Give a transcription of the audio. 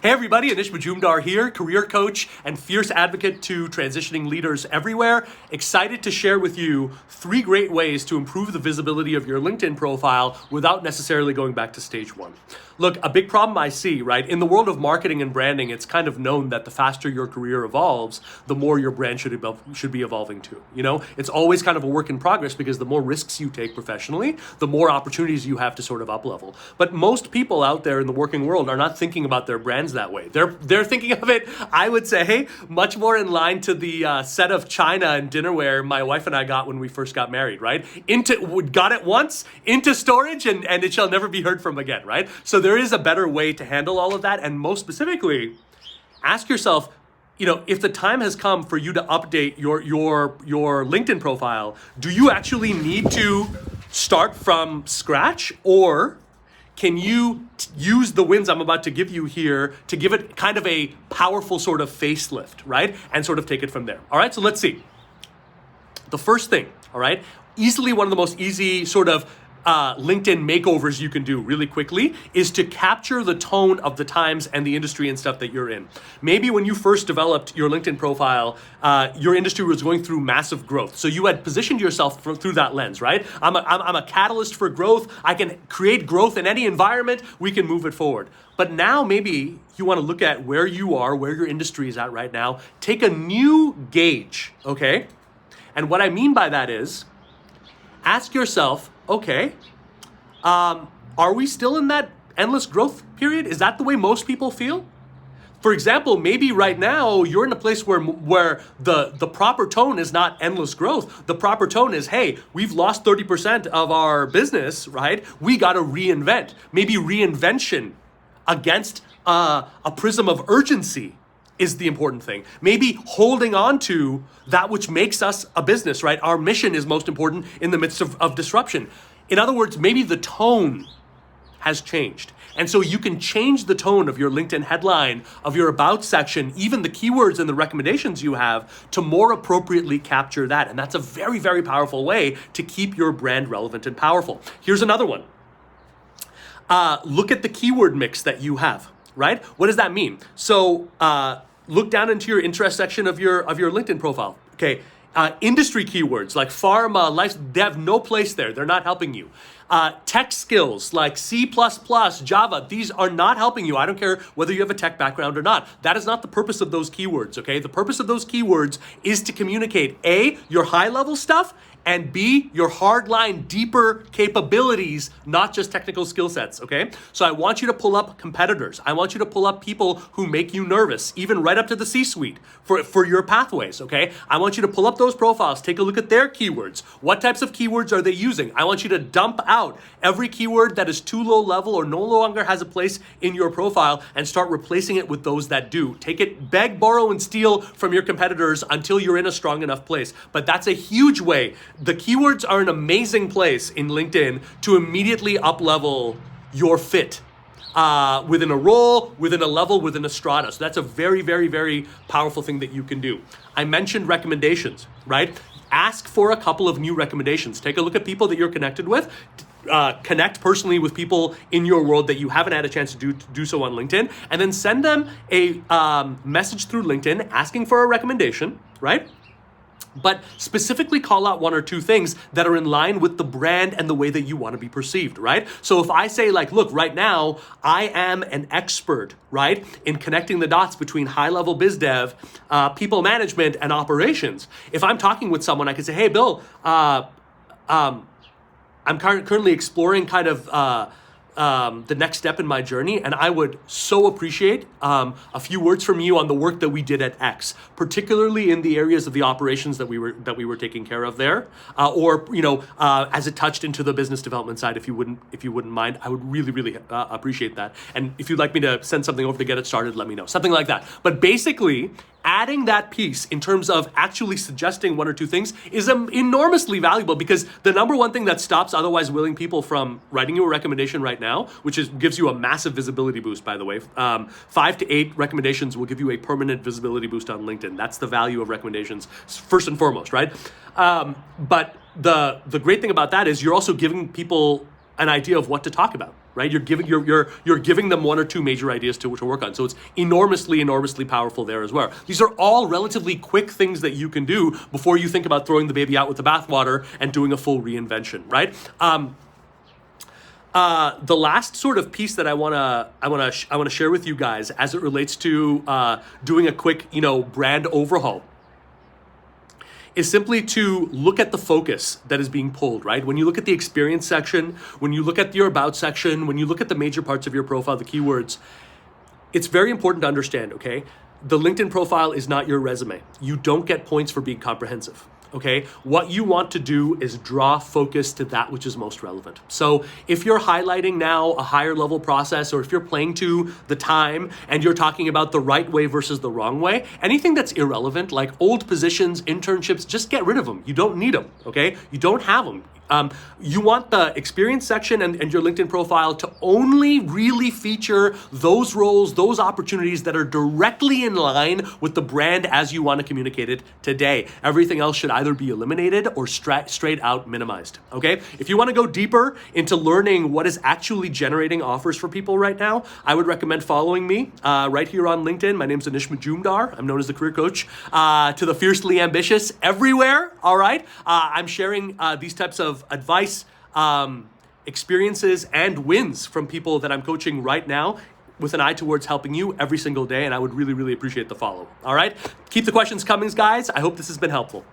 Hey everybody, Anish Majumdar here, career coach and fierce advocate to transitioning leaders everywhere. Excited to share with you 3 great ways to improve the visibility of your LinkedIn profile without necessarily going back to stage 1. Look, a big problem I see, right? In the world of marketing and branding, it's kind of known that the faster your career evolves, the more your brand should be evolving too. You know, it's always kind of a work in progress because the more risks you take professionally, the more opportunities you have to sort of up-level. But most people out there in the working world are not thinking about their brands that way. They're thinking of it, I would say, much more in line to the set of china and dinnerware my wife and I got when we first got married, right? Got it once, into storage, and it shall never be heard from again, right? So there is a better way to handle all of that, and most specifically, ask yourself, you know, if the time has come for you to update your LinkedIn profile, do you actually need to start from scratch, or can you use the wins I'm about to give you here to give it kind of a powerful sort of facelift, right? And sort of take it from there. All right, so let's see. The first thing, all right, easily one of the most easy sort of LinkedIn makeovers you can do really quickly is to capture the tone of the times and the industry and stuff that you're in. Maybe when you first developed your LinkedIn profile, your industry was going through massive growth. So you had positioned yourself through that lens, right? I'm a catalyst for growth. I can create growth in any environment. We can move it forward. But now maybe you want to look at where you are, where your industry is at right now. Take a new gauge, okay? And what I mean by that is, ask yourself, okay, are we still in that endless growth period? Is that the way most people feel? For example, maybe right now you're in a place where the proper tone is not endless growth. The proper tone is, hey, we've lost 30% of our business, right? We got to reinvent. Maybe reinvention against a prism of urgency is the important thing. Maybe holding on to that which makes us a business, right? Our mission is most important in the midst of disruption. In other words, maybe the tone has changed. And so you can change the tone of your LinkedIn headline, of your about section, even the keywords and the recommendations you have to more appropriately capture that. And that's a very, very powerful way to keep your brand relevant and powerful. Here's another one. Look at the keyword mix that you have, right? What does that mean? So, look down into your interest section of your LinkedIn profile. Okay, industry keywords like pharma, life, they have no place there. They're not helping you. Tech skills like C++, Java, these are not helping you. I don't care whether you have a tech background or not. That is not the purpose of those keywords, okay? The purpose of those keywords is to communicate A, your high-level stuff, and B, your hardline, deeper capabilities, not just technical skill sets, okay? So I want you to pull up competitors. I want you to pull up people who make you nervous, even right up to the C-suite for your pathways, okay? I want you to pull up those profiles, take a look at their keywords. What types of keywords are they using? I want you to dump out every keyword that is too low level or no longer has a place in your profile and start replacing it with those that do. Take it, beg, borrow, and steal from your competitors until you're in a strong enough place. But that's a huge way. The keywords are an amazing place in LinkedIn to immediately up-level your fit within a role, within a level, within a strata. So that's a very, very, very powerful thing that you can do. I mentioned recommendations, right? Ask for a couple of new recommendations. Take a look at people that you're connected with. Connect personally with people in your world that you haven't had a chance to do so on LinkedIn, and then send them a message through LinkedIn asking for a recommendation, right? But specifically call out 1 or 2 things that are in line with the brand and the way that you want to be perceived, right? So if I say like, look, right now, I am an expert, right, in connecting the dots between high-level biz dev, people management, and operations. If I'm talking with someone, I can say, hey, Bill, I'm currently exploring kind of the next step in my journey, and I would so appreciate a few words from you on the work that we did at X, particularly in the areas of the operations that we were taking care of there, or as it touched into the business development side. If you wouldn't mind, I would really appreciate that. And if you'd like me to send something over to get it started, let me know. Something like that. But basically, adding that piece in terms of actually suggesting 1 or 2 things is enormously valuable, because the number one thing that stops otherwise willing people from writing you a recommendation right now, which gives you a massive visibility boost, by the way. 5 to 8 recommendations will give you a permanent visibility boost on LinkedIn. That's the value of recommendations, first and foremost, right? But the great thing about that is you're also giving people an idea of what to talk about, right? You're giving them one or two major ideas to work on. So it's enormously powerful there as well. These are all relatively quick things that you can do before you think about throwing the baby out with the bathwater and doing a full reinvention, right? The last sort of piece that I wanna share with you guys as it relates to doing a quick, brand overhaul is simply to look at the focus that is being pulled, right? When you look at the experience section, when you look at your about section, when you look at the major parts of your profile, the keywords, it's very important to understand, okay? The LinkedIn profile is not your resume. You don't get points for being comprehensive. Okay, what you want to do is draw focus to that which is most relevant. So if you're highlighting now a higher level process, or if you're playing to the time and you're talking about the right way versus the wrong way, anything that's irrelevant, like old positions, internships, just get rid of them. You don't need them, okay? You don't have them. You want the experience section and your LinkedIn profile to only really feature those roles, those opportunities that are directly in line with the brand as you want to communicate it today. Everything else should either be eliminated or straight out minimized, okay? If you want to go deeper into learning what is actually generating offers for people right now, I would recommend following me right here on LinkedIn. My name's Anish Majumdar. I'm known as the career coach to the fiercely ambitious everywhere, all right? I'm sharing these types of advice, experiences, and wins from people that I'm coaching right now with an eye towards helping you every single day, and I would really appreciate the follow. All right? Keep the questions coming, guys. I hope this has been helpful.